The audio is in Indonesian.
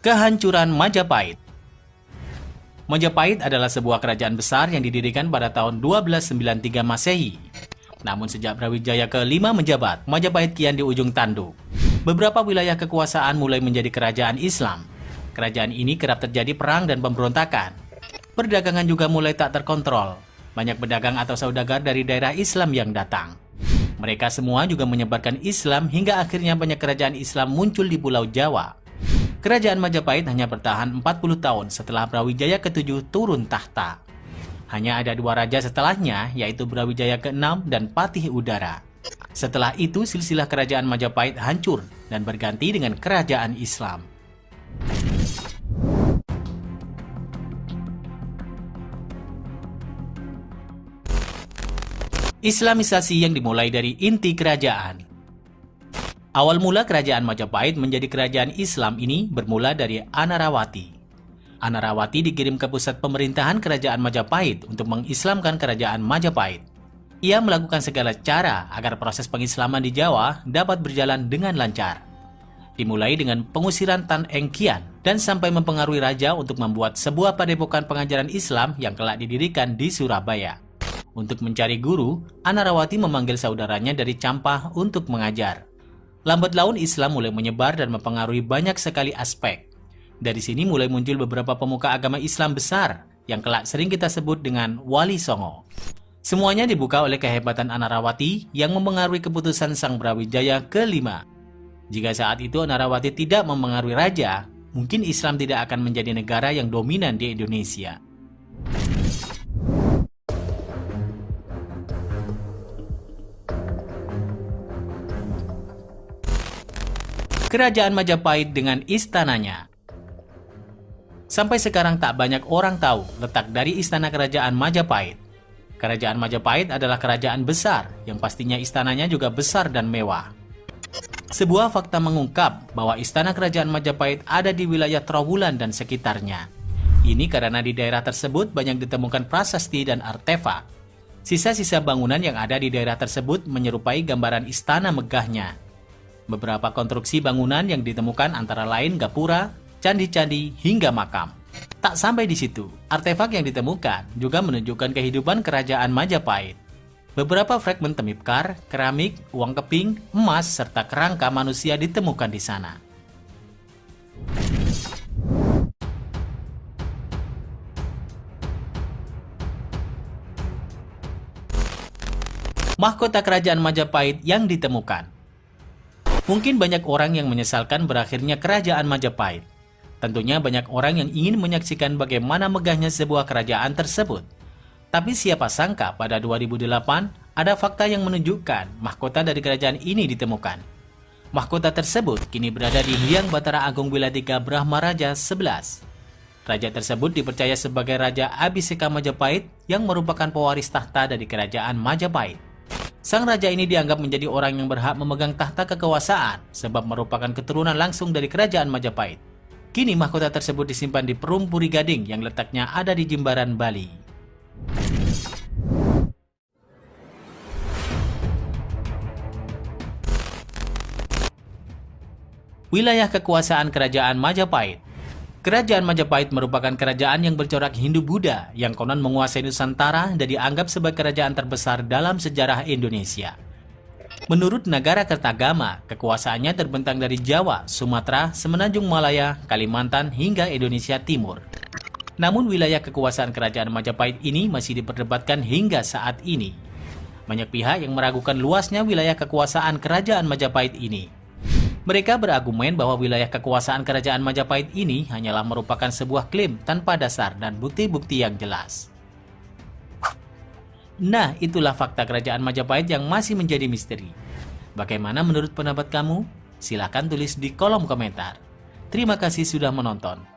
Kehancuran Majapahit. Majapahit adalah sebuah kerajaan besar yang didirikan pada tahun 1293 Masehi. Namun sejak Brawijaya ke-5 menjabat, Majapahit kian di ujung tanduk. Beberapa wilayah kekuasaan mulai menjadi kerajaan Islam. Kerajaan ini kerap terjadi perang dan pemberontakan. Perdagangan juga mulai tak terkontrol. Banyak pedagang atau saudagar dari daerah Islam yang datang. Mereka semua juga menyebarkan Islam hingga akhirnya banyak kerajaan Islam muncul di Pulau Jawa. Kerajaan Majapahit hanya bertahan 40 tahun setelah Brawijaya ke-7 turun tahta. Hanya ada dua raja setelahnya, yaitu Brawijaya ke-6 dan Patih Udara. Setelah itu, silsilah kerajaan Majapahit hancur dan berganti dengan kerajaan Islam. Islamisasi yang dimulai dari inti kerajaan. Awal mula kerajaan Majapahit menjadi kerajaan Islam ini bermula dari Anarawati. Anarawati dikirim ke pusat pemerintahan kerajaan Majapahit untuk mengislamkan kerajaan Majapahit. Ia melakukan segala cara agar proses pengislaman di Jawa dapat berjalan dengan lancar. Dimulai dengan pengusiran Tan Engkian dan sampai mempengaruhi raja untuk membuat sebuah padepokan pengajaran Islam yang kelak didirikan di Surabaya. Untuk mencari guru, Anarawati memanggil saudaranya dari Campah untuk mengajar. Lambat laun Islam mulai menyebar dan mempengaruhi banyak sekali aspek. Dari sini mulai muncul beberapa pemuka agama Islam besar yang kelak sering kita sebut dengan Wali Songo. Semuanya dibuka oleh kehebatan Anarawati yang mempengaruhi keputusan Sang Brawijaya ke-5. Jika saat itu Anarawati tidak mempengaruhi raja, mungkin Islam tidak akan menjadi negara yang dominan di Indonesia. Kerajaan Majapahit dengan istananya. Sampai sekarang tak banyak orang tahu letak dari istana kerajaan Majapahit. Kerajaan Majapahit adalah kerajaan besar yang pastinya istananya juga besar dan mewah. Sebuah fakta mengungkap bahwa istana kerajaan Majapahit ada di wilayah Trowulan dan sekitarnya. Ini karena di daerah tersebut banyak ditemukan prasasti dan artefak. Sisa-sisa bangunan yang ada di daerah tersebut menyerupai gambaran istana megahnya. Beberapa konstruksi bangunan yang ditemukan antara lain gapura, candi-candi, hingga makam. Tak sampai di situ, artefak yang ditemukan juga menunjukkan kehidupan kerajaan Majapahit. Beberapa fragmen temipkar, keramik, uang keping, emas, serta kerangka manusia ditemukan di sana. Mahkota kerajaan Majapahit yang ditemukan. Mungkin banyak orang yang menyesalkan berakhirnya kerajaan Majapahit. Tentunya banyak orang yang ingin menyaksikan bagaimana megahnya sebuah kerajaan tersebut. Tapi siapa sangka pada 2008 ada fakta yang menunjukkan mahkota dari kerajaan ini ditemukan. Mahkota tersebut kini berada di Hyang Batara Agung Wilatika Brahmaraja 11. Raja tersebut dipercaya sebagai Raja Abhiseka Majapahit yang merupakan pewaris tahta dari kerajaan Majapahit. Sang raja ini dianggap menjadi orang yang berhak memegang tahta kekuasaan sebab merupakan keturunan langsung dari kerajaan Majapahit. Kini mahkota tersebut disimpan di Perum Puri Gading yang letaknya ada di Jimbaran, Bali. Wilayah kekuasaan kerajaan Majapahit. Kerajaan Majapahit merupakan kerajaan yang bercorak Hindu-Buddha yang konon menguasai Nusantara dan dianggap sebagai kerajaan terbesar dalam sejarah Indonesia. Menurut Nagara Kertagama, kekuasaannya terbentang dari Jawa, Sumatera, Semenanjung Malaya, Kalimantan, hingga Indonesia Timur. Namun wilayah kekuasaan kerajaan Majapahit ini masih diperdebatkan hingga saat ini. Banyak pihak yang meragukan luasnya wilayah kekuasaan kerajaan Majapahit ini. Mereka berargumen bahwa wilayah kekuasaan kerajaan Majapahit ini hanyalah merupakan sebuah klaim tanpa dasar dan bukti-bukti yang jelas. Nah, itulah fakta kerajaan Majapahit yang masih menjadi misteri. Bagaimana menurut pendapat kamu? Silahkan tulis di kolom komentar. Terima kasih sudah menonton.